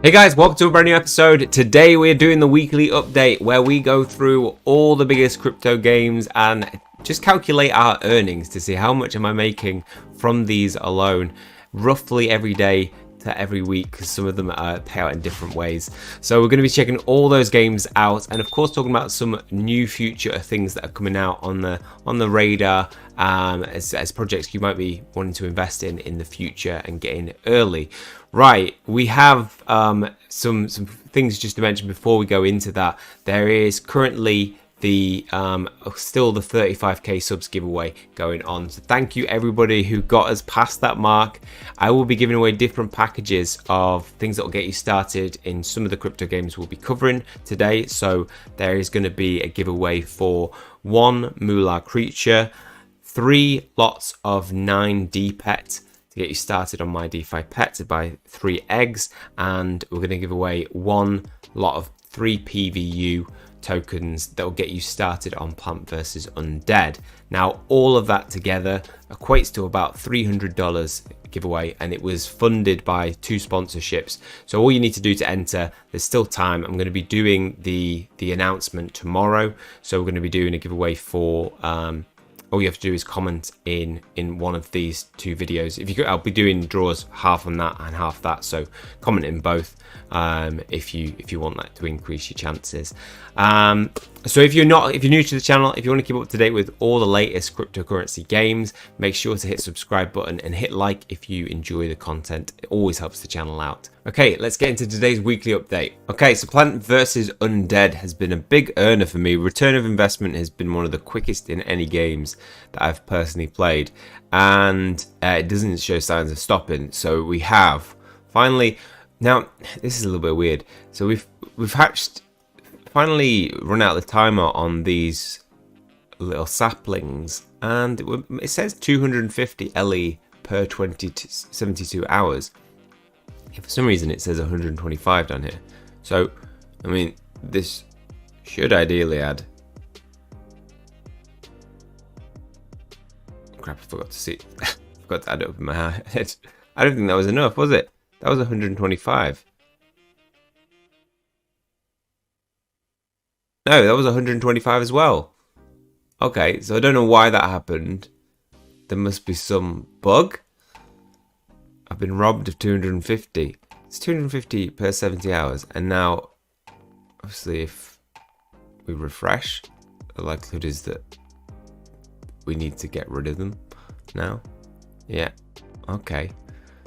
Hey guys, welcome to a brand new episode. Today we're doing the weekly update where we go through all the biggest crypto games and just calculate our earnings to see how much am I making from these alone, roughly every day to every week, because some of them pay out in different ways. So we're going to be checking all those games out, and of course talking about some new future things that are coming out on the radar as projects you might be wanting to invest in the future and get in early. Right, we have some things just to mention before we go into that. There is currently the still the 35k subs giveaway going on, so thank you everybody who got us past that mark. I will be giving away different packages of things that will get you started in some of the crypto games we'll be covering today. So there is going to be a giveaway for 1 MOOLAH creature, 3 lots of 9 DPET to get you started on my DeFi pet, to buy 3 eggs, and we're going to give away 1 lot of 3 PVU tokens that will get you started on Plant vs Undead. Now all of that together equates to about $300 giveaway, and it was funded by 2 sponsorships. So all you need to do to enter, there's still time. I'm going to be doing the announcement tomorrow, so we're going to be doing a giveaway for all you have to do is comment in one of these 2 videos. I'll be doing draws half on that and half that, so comment in both if you want that to increase your chances. So if you're new to the channel, if you want to keep up to date with all the latest cryptocurrency games, make sure to hit subscribe button and hit like if you enjoy the content. It always helps the channel out. Okay, let's get into today's weekly update. Okay, so Plant vs Undead has been a big earner for me. Return of investment has been one of the quickest in any games that I've personally played, and it doesn't show signs of stopping. So we have finally, now this is a little bit weird, so we've finally run out the timer on these little saplings, and it says 250 LE per 20 to 72 hours. For some reason it says 125 down here. So I mean, this should ideally add, crap, I forgot to see forgot to add it up in my head. I don't think that was enough, was it? That was 125. No, that was 125 as well. Okay, so I don't know why that happened. There must be some bug. I've been robbed of 250. It's 250 per 70 hours. And now, obviously, if we refresh, the likelihood is that we need to get rid of them now. Yeah, okay.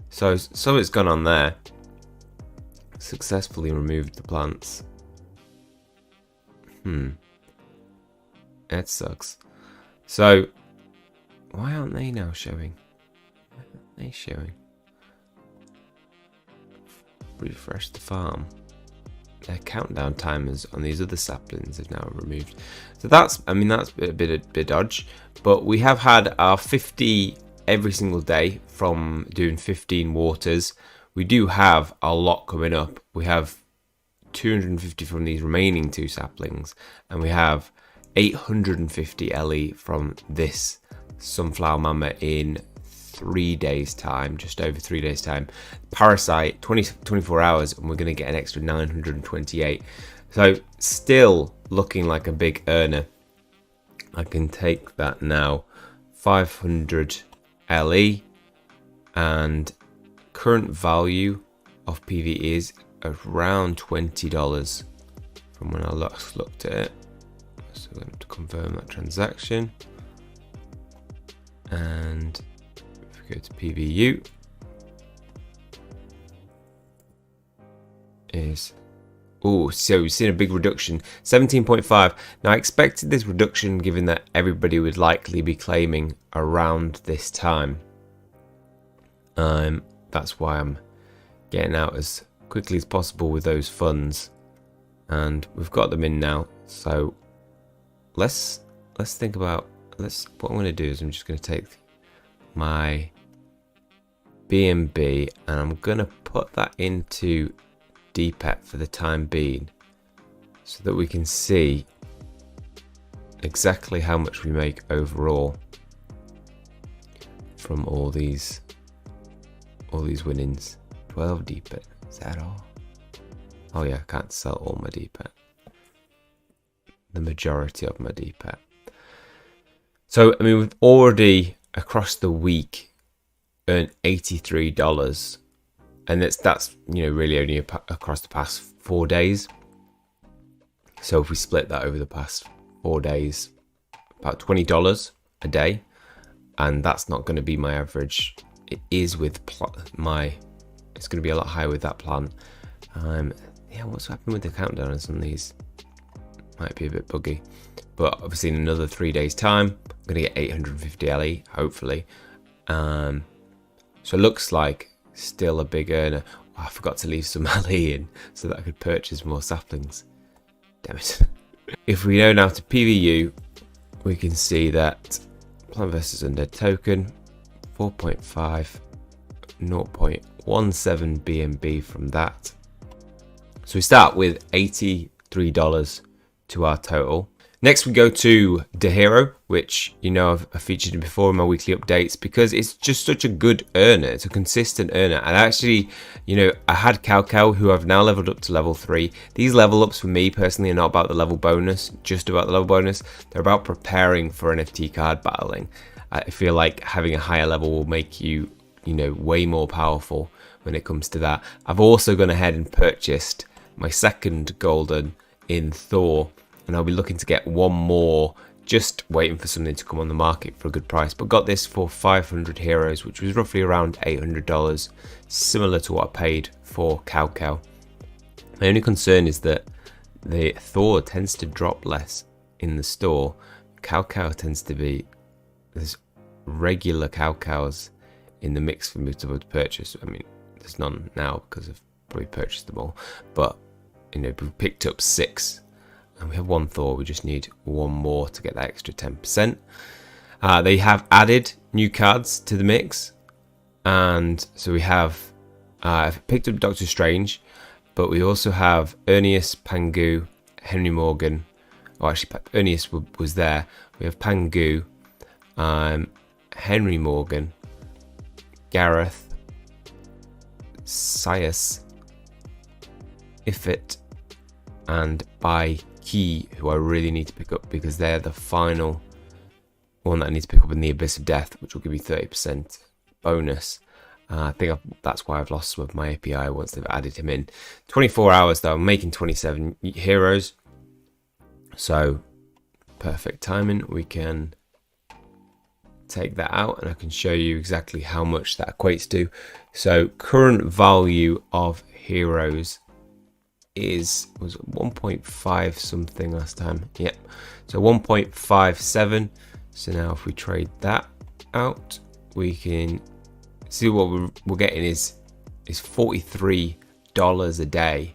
So something's gone on there. Successfully removed the plants. That sucks. So, why aren't they now showing? Why aren't they showing? Refresh the farm. Their countdown timers on these other saplings have now removed. So that's, I mean, that's a bit dodge. But we have had our 50 every single day from doing 15 waters. We do have a lot coming up. We have 250 from these remaining 2 saplings, and we have 850 LE from this sunflower mama in 3 days time, just over 3 days time. Parasite 24 hours, and we're going to get an extra 928. So still looking like a big earner. I can take that now. 500 LE, and current value of PV is around $20 from when I last looked at it. So we're going to confirm that transaction, and if we go to PVU, is, oh, so we've seen a big reduction, 17.5. Now I expected this reduction given that everybody would likely be claiming around this time. That's why I'm getting out as quickly as possible with those funds, and we've got them in now. So let's think about, what I'm going to do is I'm just going to take my BNB and I'm going to put that into DPET for the time being, so that we can see exactly how much we make overall from all these winnings. 12 DPET, is that all? Oh yeah, I can't sell all my DPET. The majority of my DPET. So, I mean, we've already, across the week, earned $83. And that's you know, really only across the past 4 days. So if we split that over the past 4 days, about $20 a day. And that's not going to be my average. It is with it's going to be a lot higher with that plan. Yeah, what's happened with the countdown on some of these? Might be a bit buggy. But obviously in another 3 days time, I'm going to get 850 LE, hopefully. So it looks like still a big earner. Oh, I forgot to leave some LE in so that I could purchase more saplings. Damn it. If we go now to PVU, we can see that Plant vs Undead token, 4.5, 0.17 BNB from that. So we start with $83 to our total. Next we go to the Hero, which you know I've featured before in my weekly updates because it's just such a good earner. It's a consistent earner. And actually, you know, I had Cow who I've now leveled up to level 3. These level ups for me personally are not about the level bonus, just about the level bonus. They're about preparing for NFT card battling. I feel like having a higher level will make you, you know, way more powerful when it comes to that. I've also gone ahead and purchased my second golden in Thor. And I'll be looking to get one more, just waiting for something to come on the market for a good price. But got this for 500 heroes, which was roughly around $800, similar to what I paid for Cow. My only concern is that the Thor tends to drop less in the store. Cow tends to be, there's regular cows in the mix for me to purchase. I mean, there's none now because I've probably purchased them all. But, you know, we picked up 6. And we have 1 Thor, we just need 1 more to get that extra 10%. They have added new cards to the mix. And so we have I've picked up Doctor Strange, but we also have Ernius, Pangu, Henry Morgan. Oh, actually, Ernius was there. We have Pangu, Henry Morgan, Gareth, Sias, Ifit, and Bai Key, who I really need to pick up because they're the final one that I need to pick up in the Abyss of Death, which will give me 30% bonus. I think that's why I've lost some of my API once they've added him in. 24 hours though, I'm making 27 heroes. So, perfect timing. We can take that out and I can show you exactly how much that equates to. So, current value of heroes was 1.5 something last time. Yep. So 1.57. So now if we trade that out, we can see what we're getting is $43 a day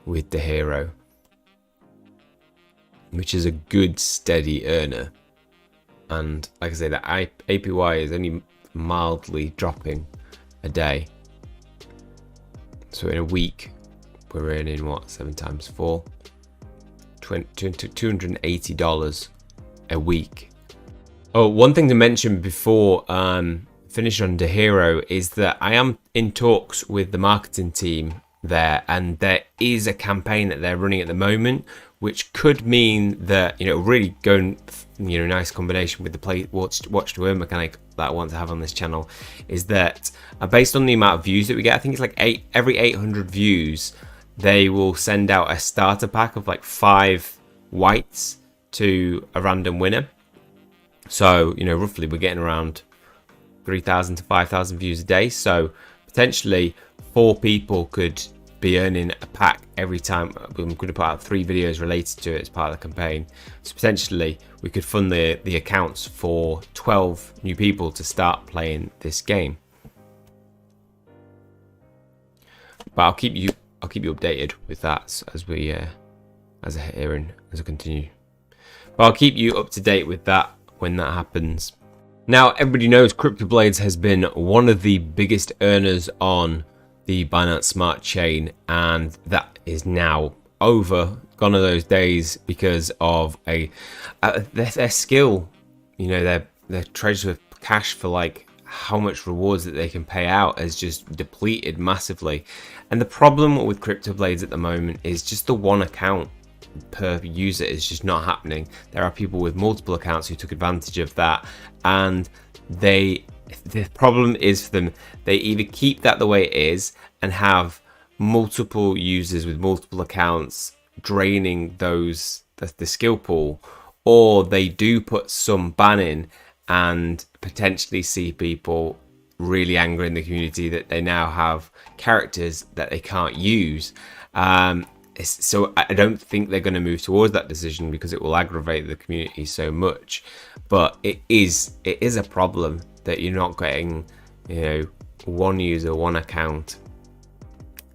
with the hero, which is a good steady earner. And like I say, the APY is only mildly dropping a day. So in a week, we're earning what? 7 times 4, $280 a week. Oh, one thing to mention before finish on the Hero is that I am in talks with the marketing team there, and there is a campaign that they're running at the moment, which could mean that, you know, really going, you know, nice combination with the watch to earn mechanic that I want to have on this channel is that based on the amount of views that we get, I think it's like every 800 views, they will send out a starter pack of like 5 whites to a random winner. So, you know, roughly we're getting around 3,000 to 5,000 views a day. So potentially 4 people could be earning a pack every time. I'm going to put out 3 videos related to it as part of the campaign. So potentially we could fund the accounts for 12 new people to start playing this game. But I'll keep you updated with that as we as I continue. But I'll keep you up to date with that when that happens. Now, everybody knows Cryptoblades has been one of the biggest earners on the Binance Smart Chain, and that is now over. Gone are those days because of their skill. You know, they're treasured with cash for like how much rewards that they can pay out has just depleted massively. And the problem with Cryptoblades at the moment is just the one account per user is just not happening. There are people with multiple accounts who took advantage of that, and the problem is for them, they either keep that the way it is and have multiple users with multiple accounts draining the skill pool, or they do put some ban in and potentially see people really angry in the community that they now have characters that they can't use. So I don't think they're going to move towards that decision because it will aggravate the community so much. But it is a problem that you're not getting, you know, one user, one account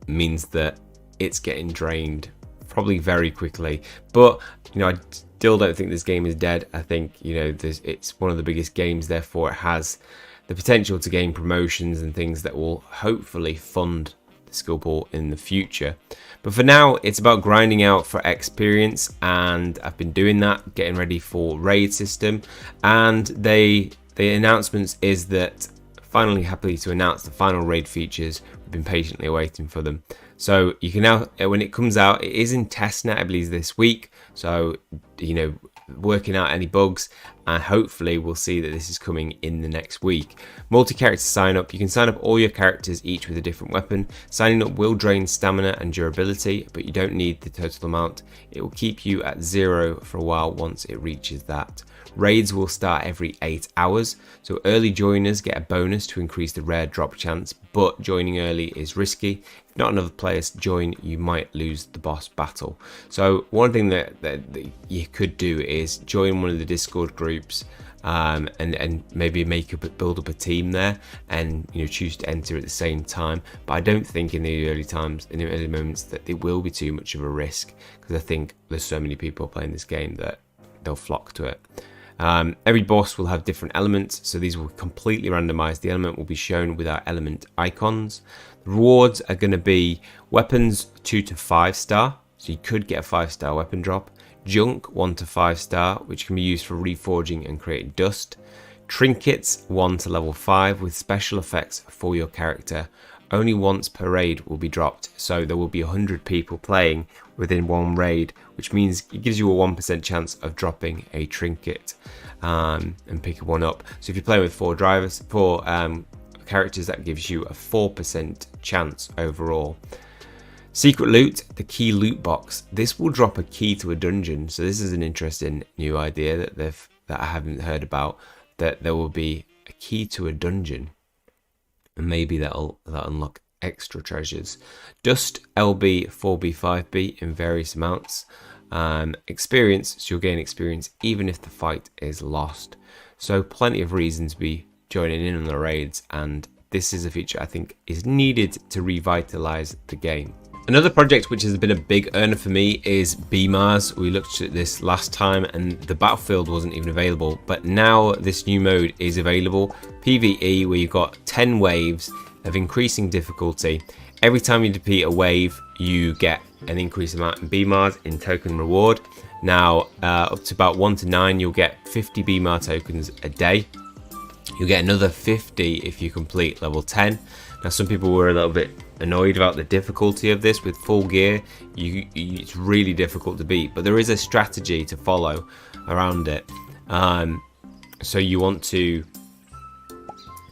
means that it's getting drained probably very quickly. But you know, I still don't think this game is dead. I think, you know, it's one of the biggest games, therefore it has the potential to gain promotions and things that will hopefully fund the skill pool in the future. But for now, it's about grinding out for experience, and I've been doing that, getting ready for raid system. And the announcements is that finally happy to announce the final raid features. We've been patiently waiting for them. So you can now, when it comes out, it is in testnet, I believe, this week. So, you know, working out any bugs, and hopefully we'll see that this is coming in the next week. Multi-character sign up. You can sign up all your characters, each with a different weapon. Signing up will drain stamina and durability, but you don't need the total amount. It will keep you at 0 for a while once it reaches that. Raids will start every 8 hours, so early joiners get a bonus to increase the rare drop chance, but joining early is risky. If not enough players join, you might lose the boss battle. So one thing that you could do is join one of the Discord groups, and maybe build up a team there, and, you know, choose to enter at the same time. But I don't think in the early moments that it will be too much of a risk, because I think there's so many people playing this game that they'll flock to it. Every boss will have different elements, so these will completely randomized. The element will be shown with our element icons. The rewards are going to be weapons 2 to 5 star, so you could get a 5-star weapon drop. Junk 1 to 5 star, which can be used for reforging and creating dust. Trinkets 1 to level 5 with special effects for your character. Only once per raid will be dropped, so there will be 100 people playing within one raid, which means it gives you a 1% chance of dropping a trinket and picking one up. So if you're playing with 4 characters, that gives you a 4% chance overall. Secret loot, the key loot box. This will drop a key to a dungeon, so this is an interesting new idea that I haven't heard about, that there will be a key to a dungeon. And maybe that'll unlock extra treasures. Dust LB, 4B, 5B in various amounts. Experience, so you'll gain experience even if the fight is lost. So plenty of reasons to be joining in on the raids, and this is a feature I think is needed to revitalize the game. Another project which has been a big earner for me is BMARS. We looked at this last time and the battlefield wasn't even available, but now this new mode is available. PvE, where you've got 10 waves of increasing difficulty. Every time you defeat a wave, you get an increased amount in BMARS in token reward. Now, up to about 1 to 9, you'll get 50 BMAR tokens a day. You'll get another 50 if you complete level 10. Now, some people were a little bit annoyed about the difficulty of this. With full gear, it's really difficult to beat, but there is a strategy to follow around it. So you want to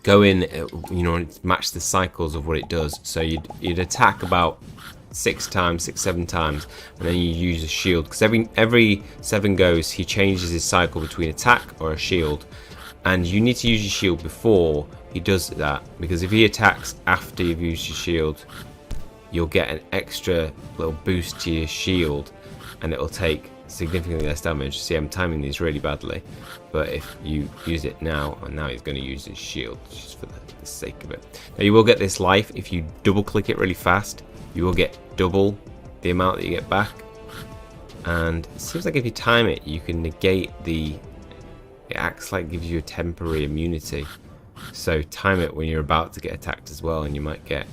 go in, you know, and match the cycles of what it does. So you'd attack about 7 times, and then you use a shield, because every 7 goes, he changes his cycle between attack or a shield, and you need to use your shield before he does that, because if he attacks after you've used your shield, you'll get an extra little boost to your shield, and it'll take significantly less damage. See, I'm timing these really badly, but if you use it now, and now he's going to use his shield just for the sake of it. Now you will get this life if you double click it really fast. You will get double the amount that you get back, and it seems like if you time it, you can negate it acts like gives you a temporary immunity. So time it when you're about to get attacked as well, and you might get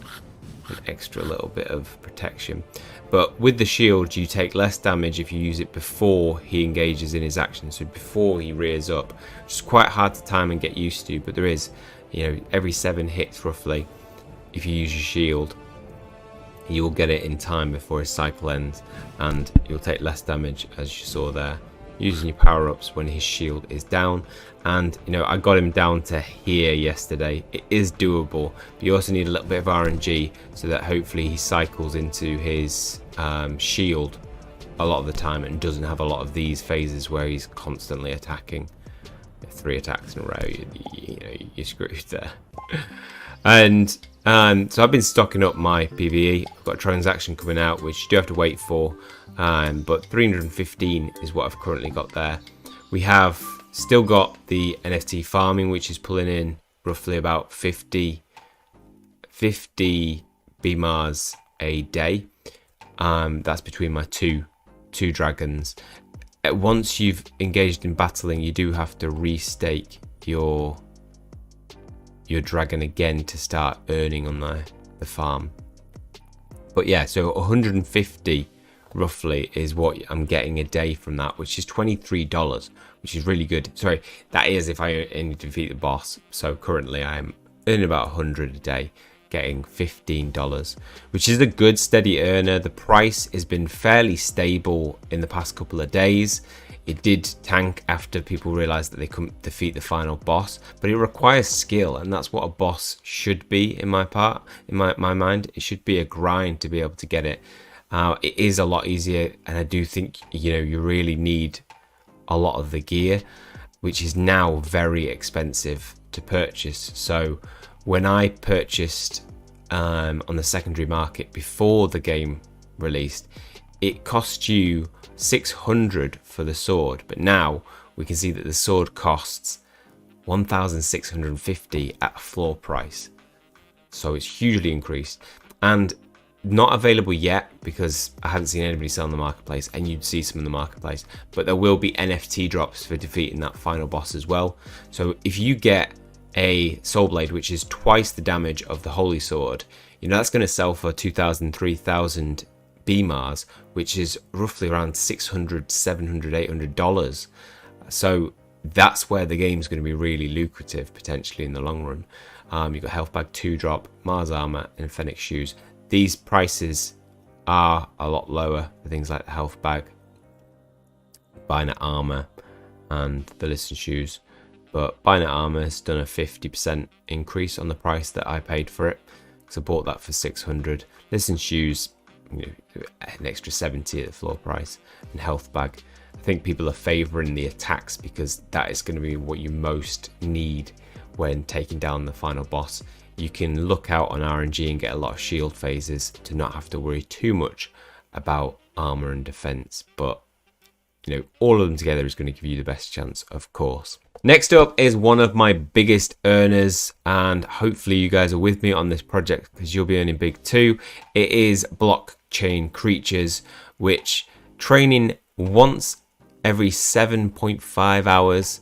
an extra little bit of protection. But with the shield, you take less damage if you use it before he engages in his action, so before he rears up, which is quite hard to time and get used to, but there is you know, every 7 hits roughly, if you use your shield, you will get it in time before his cycle ends, and you'll take less damage, as you saw there, using your power-ups when his shield is down. And you know, I got him down to here yesterday. It is doable, but you also need a little bit of RNG so that hopefully he cycles into his shield a lot of the time and doesn't have a lot of these phases where he's constantly attacking. 3 attacks in a row, you know, you're screwed there. And so I've been stocking up my PvE. I've got a transaction coming out, which you do have to wait for, but 315 is what I've currently got there. We have still got the NFT Farming, which is pulling in roughly about 50 BMARs a day. That's between my two dragons. Once you've engaged in battling, you do have to restake your dragon again to start earning on the farm. But yeah, so 150 roughly is what I'm getting a day from that, which is $23, which is really good. Sorry, that is if I only defeat the boss. So currently I'm earning about 100 a day, getting $15, which is a good steady earner. The price has been fairly stable in the past couple of days. It did tank after people realized that they couldn't defeat the final boss, but it requires skill, and that's what a boss should be in my mind. It should be a grind to be able to get it. It is a lot easier, and I do think, you know, you really need a lot of the gear, which is now very expensive to purchase. So when I purchased on the secondary market before the game released, it cost you 600 for the sword, but now we can see that the sword costs 1,650 at a floor price. So it's hugely increased, and not available yet because I haven't seen anybody sell in the marketplace, and you'd see some in the marketplace, but there will be NFT drops for defeating that final boss as well. So if you get a soul blade, which is twice the damage of the holy sword, you know, that's going to sell for 2,000, 3,000 BMARs, which is roughly around $600, $700, $800. So that's where the game's going to be really lucrative potentially in the long run. You've got health bag 2 drop, Mars armor, and Phoenix shoes. These prices are a lot lower for things like the health bag, Binet armor, and the Listen shoes. But Binet armor has done a 50% increase on the price that I paid for it, because I bought that for 600. Listen shoes, you know, an extra 70 at the floor price, and health bag. I think people are favouring the attacks because that is going to be what you most need when taking down the final boss. You can look out on RNG and get a lot of shield phases to not have to worry too much about armor and defense, but you know, all of them together is going to give you the best chance, of course. Next up is one of my biggest earners, and hopefully you guys are with me on this project because you'll be earning big too. It is blockchain creatures, which training once every 7.5 hours.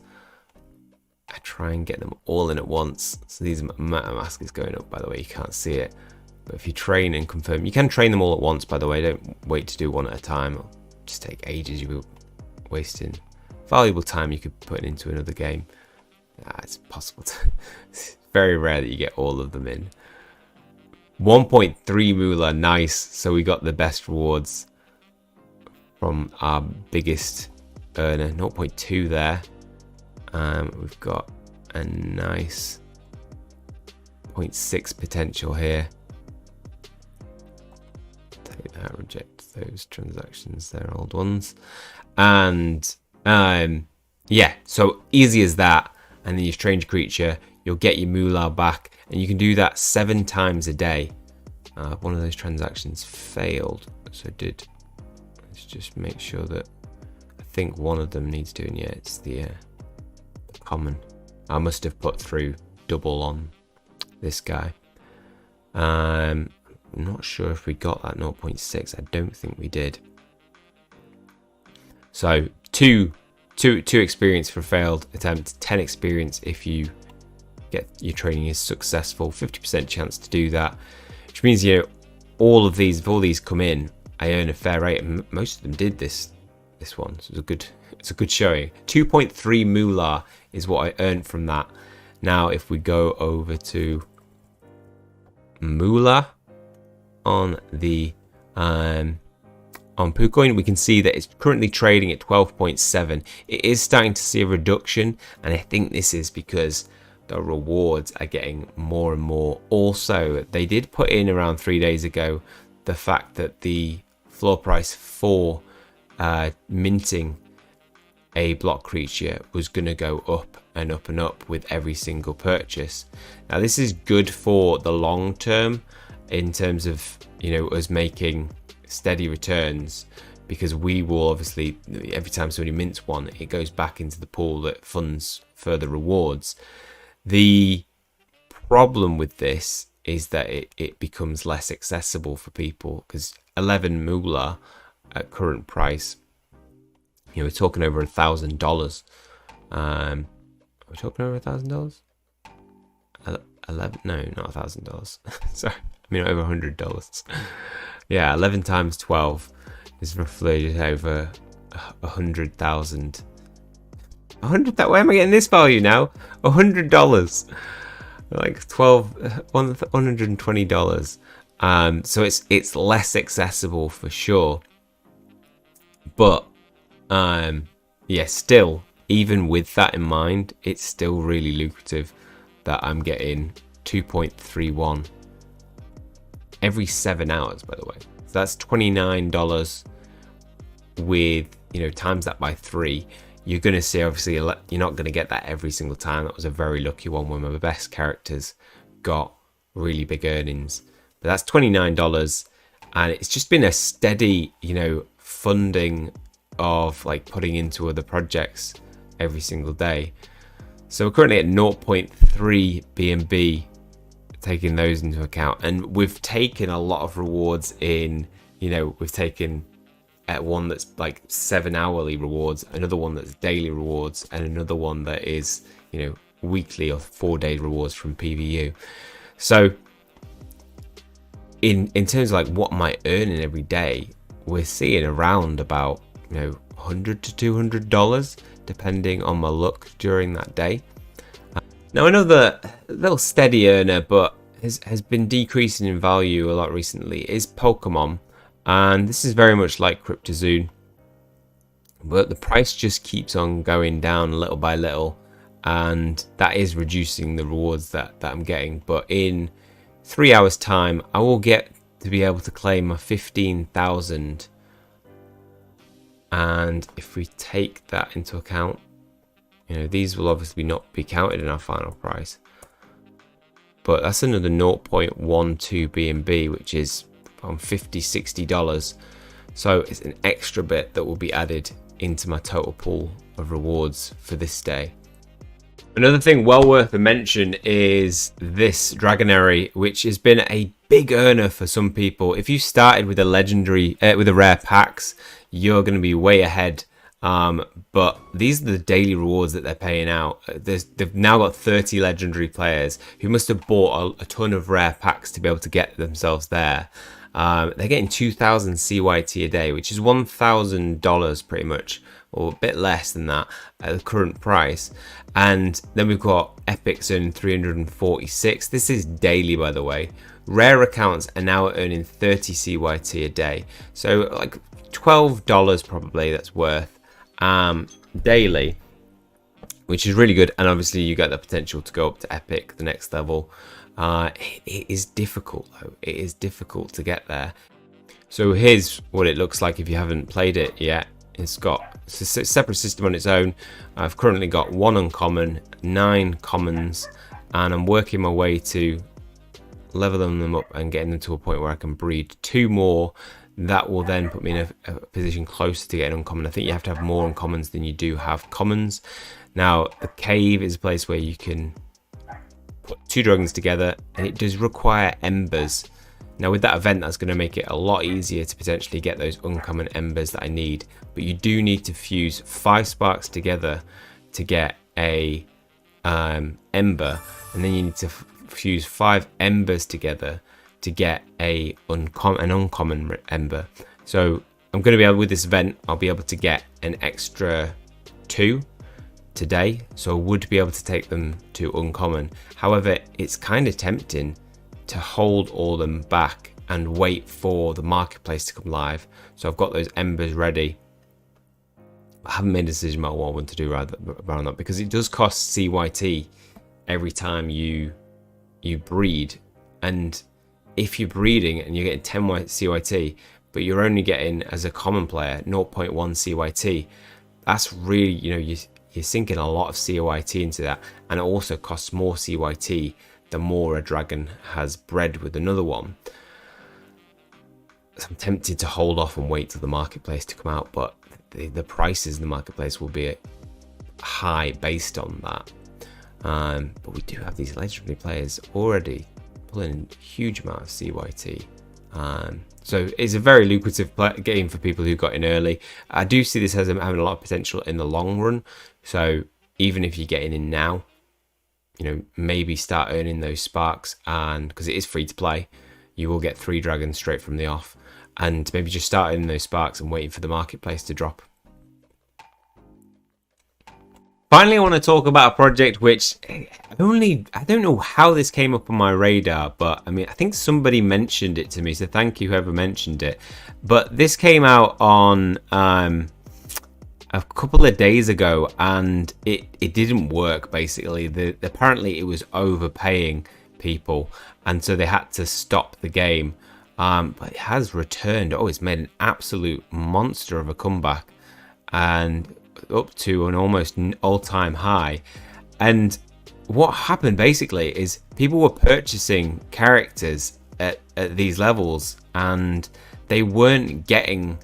I try and get them all in at once. So these MetaMask is going up, by the way, you can't see it. But if you train and confirm, you can train them all at once, by the way. Don't wait to do one at a time. It'll just take ages. You'll be wasting valuable time you could put into another game. It's possible to, it's very rare that you get all of them in. 1.3 MOOLAH, nice. So we got the best rewards from our biggest earner. 0.2 there. We've got a nice 0.6 potential here. Take that, reject those transactions, they're old ones. And yeah, so easy as that. And then your strange creature, you'll get your MOOLAH back, and you can do that 7 times a day. One of those transactions failed, so let's just make sure that, I think one of them needs doing. Yeah, it's the common. I must have put through double on this guy. I'm not sure if we got that 0.6. I don't think we did. So two experience for a failed attempt, 10 experience if you get your training is successful. 50% chance to do that, which means, you know, all of these, if all these come in, I earn a fair rate, and most of them did this one. So it's a good showing. 2.3 MOOLAH is what I earned from that. Now, if we go over to MOOLAH on the on PooCoin, we can see that it's currently trading at 12.7. It is starting to see a reduction, and I think this is because the rewards are getting more and more. Also, they did put in around 3 days ago the fact that the floor price for minting a block creature was going to go up and up and up with every single purchase. Now, this is good for the long term in terms of, you know, us making steady returns, because we will obviously, every time somebody mints one, it goes back into the pool that funds further rewards. The problem with this is that it becomes less accessible for people, because 11 MOOLAH at current price, you know, we're talking over $1,000. We're talking over $1,000. 11? No, not $1,000. Sorry, I mean over $100. Yeah, 11 times 12 is roughly just over 100,000. 100. Where am I getting this value now? $100. Like $120. So it's less accessible for sure. But yeah, still, even with that in mind, it's still really lucrative that I'm getting 2.31 every 7 hours, by the way. So that's $29 with, you know, times that by 3. You're going to see, obviously, you're not going to get that every single time. That was a very lucky one when my best characters got really big earnings. But that's $29, and it's just been a steady, you know, funding of like putting into other projects every single day. So we're currently at 0.3 BNB, taking those into account, and we've taken a lot of rewards in, you know, we've taken at one that's like 7 hourly rewards, another one that's daily rewards, and another one that is, you know, weekly or 4-day rewards from PVU. So in terms of like what am I earning every day, we're seeing around about, you know, $100 to $200 depending on my luck during that day. Now, another little steady earner but has been decreasing in value a lot recently is Pokemon, and this is very much like CryptoZone, but the price just keeps on going down little by little, and that is reducing the rewards that I'm getting. But in 3 hours time, I will get to be able to claim my 15,000, and if we take that into account, you know, these will obviously not be counted in our final price, but that's another 0.12 BNB, which is on $50-60. So it's an extra bit that will be added into my total pool of rewards for this day. Another thing well worth a mention is this Dragonslayer, which has been a big earner for some people. If you started with a legendary, with a rare packs, you're going to be way ahead. But these are the daily rewards that they're paying out. They've now got 30 legendary players who must have bought a ton of rare packs to be able to get themselves there. They're getting 2,000 CYT a day, which is $1,000 pretty much, or a bit less than that at the current price. And then we've got Epics earning 346. This is daily, by the way. Rare accounts are now earning 30 CYT a day. So like $12 probably that's worth daily, which is really good. And obviously you get the potential to go up to Epic, the next level. It is difficult though. It is difficult to get there. So here's what it looks like if you haven't played it yet. It's a separate system on its own. I've currently got 1 uncommon, 9 commons, and I'm working my way to leveling them up and getting them to a point where I can breed 2 more. That will then put me in a position closer to getting uncommon. I think you have to have more uncommons than you do have commons. Now, the cave is a place where you can put 2 dragons together, and it does require embers. Now, with that event, that's going to make it a lot easier to potentially get those uncommon embers that I need. But you do need to fuse 5 sparks together to get a ember, and then you need to fuse 5 embers together to get an uncommon ember. So I'm going to be able, with this event, I'll be able to get an extra 2 today, so I would be able to take them to uncommon. However, it's kind of tempting to hold all them back and wait for the marketplace to come live. So I've got those embers ready. I haven't made a decision about what I want to do around that, because it does cost CYT every time you breed. And if you're breeding and you're getting 10 CYT, but you're only getting, as a common player, 0.1 CYT, that's really, you're sinking a lot of CYT into that. And it also costs more CYT the more a dragon has bred with another one. So I'm tempted to hold off and wait till the marketplace to come out, but the prices in the marketplace will be high based on that. But we do have these legendary players already pulling a huge amount of CYT. So it's a very lucrative game for people who got in early. I do see this as having a lot of potential in the long run. So even if you're getting in now, maybe start earning those sparks, and because it is free to play, you will get 3 dragons straight from the off, and maybe just start earning those sparks and waiting for the marketplace to drop. Finally, I want to talk about a project which I don't know how this came up on my radar, but I think somebody mentioned it to me, so thank you whoever mentioned it. But this came out on a couple of days ago, and it didn't work. Basically, apparently it was overpaying people, and so they had to stop the game. But it has returned. Oh, it's made an absolute monster of a comeback, and up to an almost all-time high. And what happened basically is people were purchasing characters at these levels, and they weren't getting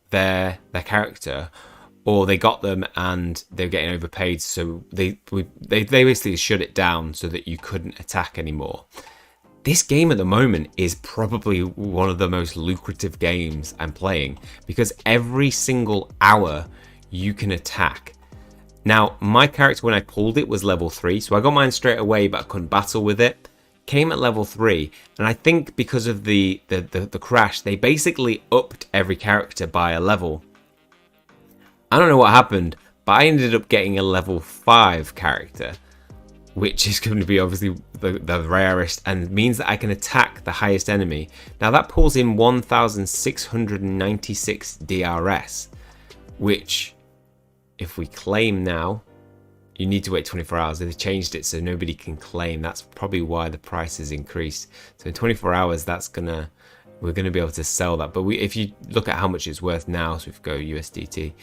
their character, or they got them and they were getting overpaid, so they basically shut it down so that you couldn't attack anymore. This game at the moment is probably one of the most lucrative games I'm playing, because every single hour you can attack. Now, my character when I pulled it was level 3, so I got mine straight away, but I couldn't battle with it. Came at level 3, and I think because of the crash, they basically upped every character by a level. I don't know what happened, but I ended up getting a level 5 character, which is going to be obviously the rarest, and means that I can attack the highest enemy. Now that pulls in 1,696 DRS, which if we claim now, you need to wait 24 hours. They've changed it so nobody can claim. That's probably why the price has increased. So in 24 hours, we're gonna be able to sell that. But if you look at how much it's worth now, so if we go USDT,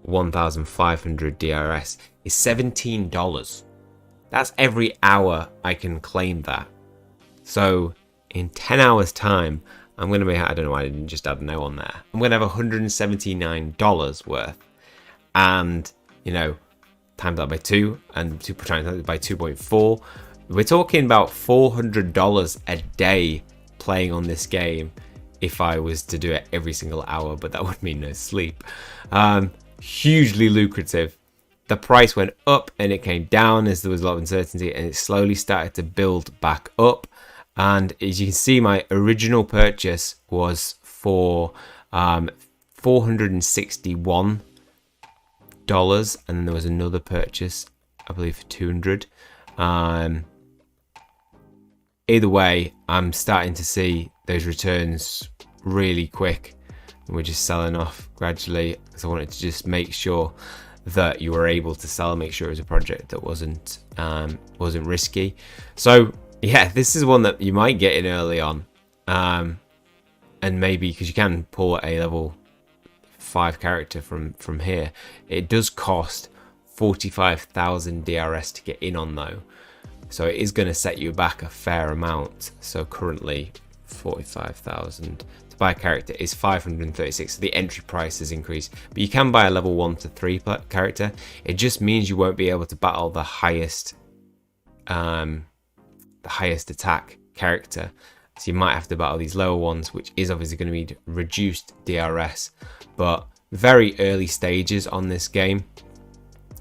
1,500 DRS is $17. That's every hour I can claim that. So in 10 hours time, I'm going to make, I don't know why I didn't just add no on there. I'm going to have $179 worth. And, times that by 2, and times that by 2.4. We're talking about $400 a day playing on this game if I was to do it every single hour, but that would mean no sleep. Hugely lucrative. The price went up and it came down as there was a lot of uncertainty, and it slowly started to build back up. And as you can see, my original purchase was for $461, and then there was another purchase, I believe, for $200. Either way, I'm starting to see those returns really quick, and we're just selling off gradually, because I wanted to just make sure that you were able to sell, make sure it was a project that wasn't risky. So yeah, this is one that you might get in early on, and maybe because you can pull a level 5 character from here. It does cost 45,000 DRS to get in on though, so it is going to set you back a fair amount. So currently 45,000 to buy a character is 536, so the entry price has increased. But you can buy a level 1 to 3 character. It just means you won't be able to battle the highest attack character, so you might have to battle these lower ones, which is obviously going to be reduced DRS. But very early stages on this game,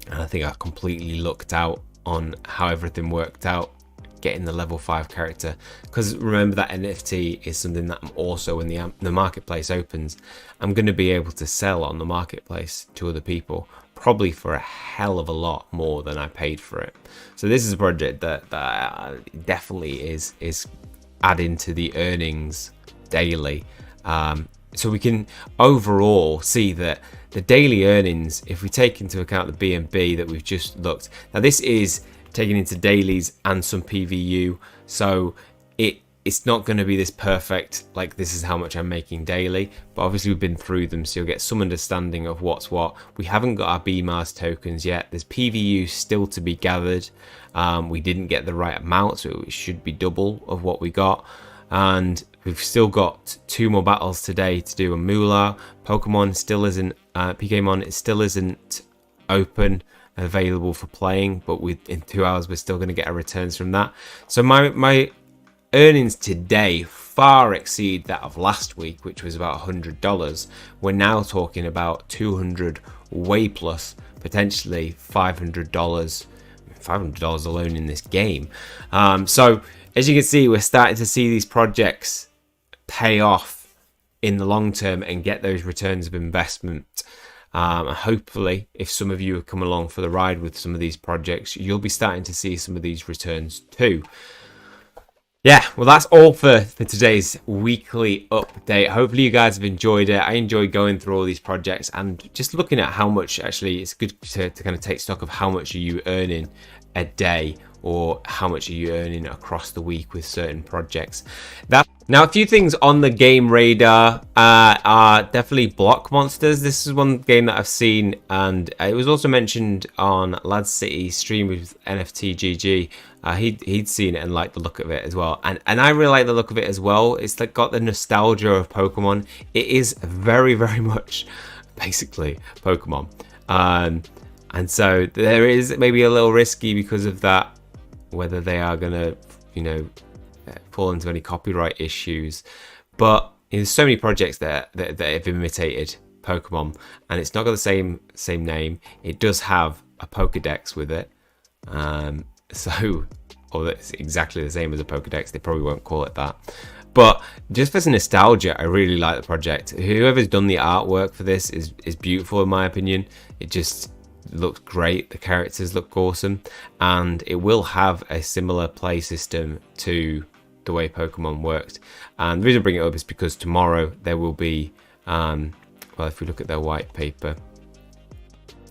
and I think I completely lucked out on how everything worked out. getting the level 5 character, because remember that NFT is something that I'm also, when the marketplace opens, I'm going to be able to sell on the marketplace to other people, probably for a hell of a lot more than I paid for it. So this is a project that definitely is adding to the earnings daily. So we can overall see that the daily earnings, if we take into account the BNB that we've just looked, now this is taking into dailies and some PVU, so it's not going to be this perfect, like this is how much I'm making daily, but obviously we've been through them, so you'll get some understanding of what's what. We haven't got our BMARS tokens yet. There's PVU still to be gathered. We didn't get the right amount, so it should be double of what we got. And we've still got 2 more battles today to do a MOOLAH. Pokemon still isn't, PKmon, it still isn't open, available for playing, but in 2 hours we're still going to get our returns from that. So my earnings today far exceed that of last week, which was about $100. We're now talking about 200, way plus, potentially $500 alone in this game. So as you can see, we're starting to see these projects pay off in the long term and get those returns of investment. Hopefully, if some of you have come along for the ride with some of these projects, you'll be starting to see some of these returns too. Yeah, well, that's all for today's weekly update. Hopefully you guys have enjoyed it. I enjoyed going through all these projects and just looking at how much, actually, it's good to kind of take stock of how much are you earning a day, or how much are you earning across the week with certain projects. Now, a few things on the game radar are definitely block monsters. This is one game that I've seen, and it was also mentioned on Lad City stream with NFT GG. He'd seen it and liked the look of it as well, and I really like the look of it as well. It's like got the nostalgia of Pokemon. It is very, very much basically Pokemon, and so there is maybe a little risky because of that, whether they are gonna, fall into any copyright issues. But there's so many projects that have imitated Pokemon, and it's not got the same name. It does have a Pokedex with it, so, or it's exactly the same as a Pokedex. They probably won't call it that. But just for some nostalgia, I really like the project. Whoever's done the artwork for this is beautiful in my opinion. It just looks great. The characters look awesome, and it will have a similar play system to the way Pokemon worked. And the reason I bring it up is because tomorrow there will be, well, if we look at their white paper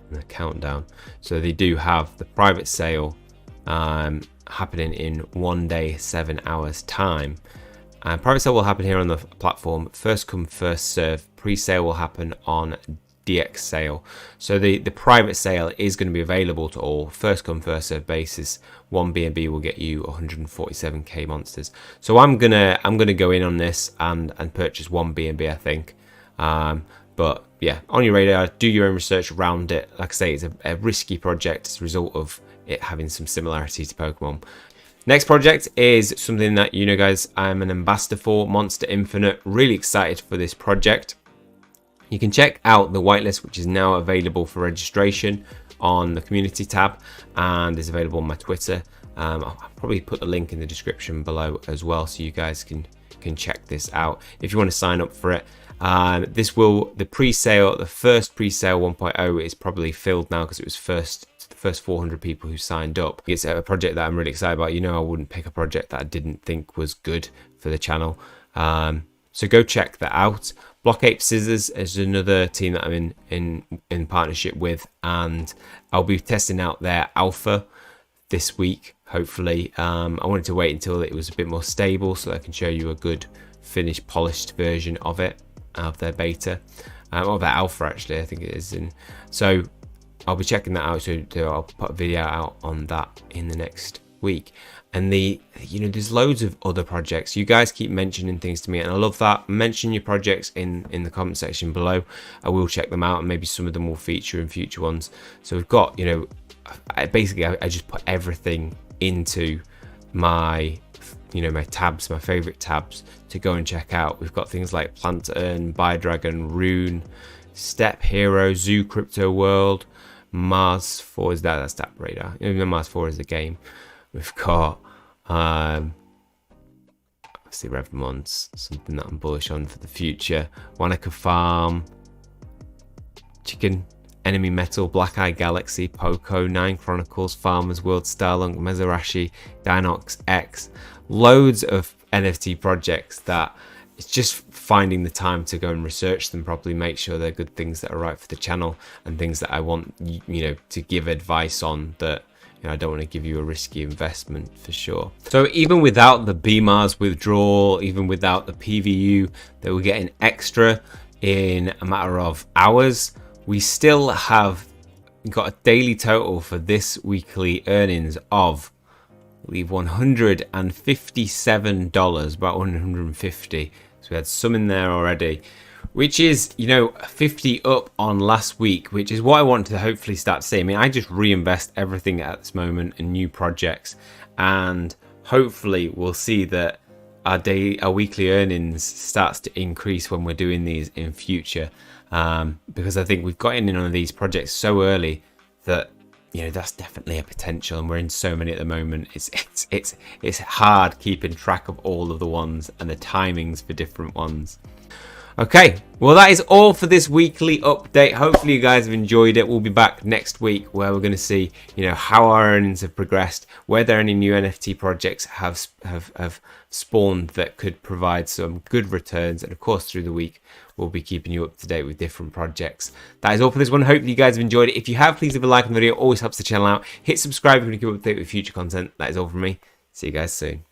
and the countdown, so they do have the private sale happening in 1 day, 7 hours time. Private sale will happen here on the platform. First come, first serve. Pre-sale will happen on DX sale. So the private sale is going to be available to all, first come first serve basis. 1 BNB will get you 147k monsters. So I'm gonna go in on this and purchase 1 BNB, I think. But yeah, on your radar, do your own research around it. Like I say, it's a risky project as a result of it having some similarity to Pokemon. Next project is something that guys, I'm an ambassador for, Monster Infinite. Really excited for this project. You can check out the whitelist, which is now available for registration on the community tab, and is available on my Twitter. I'll probably put the link in the description below as well, so you guys can check this out if you want to sign up for it. The pre-sale, the first pre-sale 1.0 is probably filled now because it was the first 400 people who signed up. It's a project that I'm really excited about. I wouldn't pick a project that I didn't think was good for the channel. So go check that out. Block Ape Scissors is another team that I'm in partnership with, and I'll be testing out their alpha this week, hopefully. I wanted to wait until it was a bit more stable so that I can show you a good finished, polished version of it, of their beta, or their alpha actually, I think it is. So I'll be checking that out, so I'll put a video out on that in the next week. And there's loads of other projects. You guys keep mentioning things to me, and I love that. Mention your projects in the comment section below. I will check them out, and maybe some of them will feature in future ones. So we've got, I just put everything into my, my tabs, my favorite tabs to go and check out. We've got things like Plant Earn, Biodragon, Rune, Step Hero, Zoo Crypto World, Mars 4 is that's Stat Radar. Mars 4 is the game. We've got Obviously Revmon's something that I'm bullish on for the future. Wanaka Farm, Chicken, Enemy Metal, Black Eye Galaxy, Poco, 9 Chronicles, Farmers World, Starlunk, Mezurashi, Dinox X. Loads of NFT projects that it's just finding the time to go and research them properly, make sure they're good things that are right for the channel and things that I want, to give advice on that. I don't want to give you a risky investment for sure. So even without the BMARS withdrawal, even without the PVU that we're getting extra in a matter of hours, we still have got a daily total for this weekly earnings of, I believe, $157, about 150. So we had some in there already, which is, 50 up on last week, which is what I want to hopefully start to see. I mean, I just reinvest everything at this moment in new projects, and hopefully we'll see that our weekly earnings starts to increase when we're doing these in future, because I think we've got in on these projects so early that that's definitely a potential, and we're in so many at the moment. It's hard keeping track of all of the ones and the timings for different ones. Okay, well, that is all for this weekly update. Hopefully you guys have enjoyed it. We'll be back next week where we're going to see, how our earnings have progressed, whether any new NFT projects have spawned that could provide some good returns, and of course through the week we'll be keeping you up to date with different projects. That is all for this one. Hopefully you guys have enjoyed it. If you have, please leave a like on the video. Always helps the channel out. Hit subscribe if you want to keep up to date with future content. That is all from me. See you guys soon.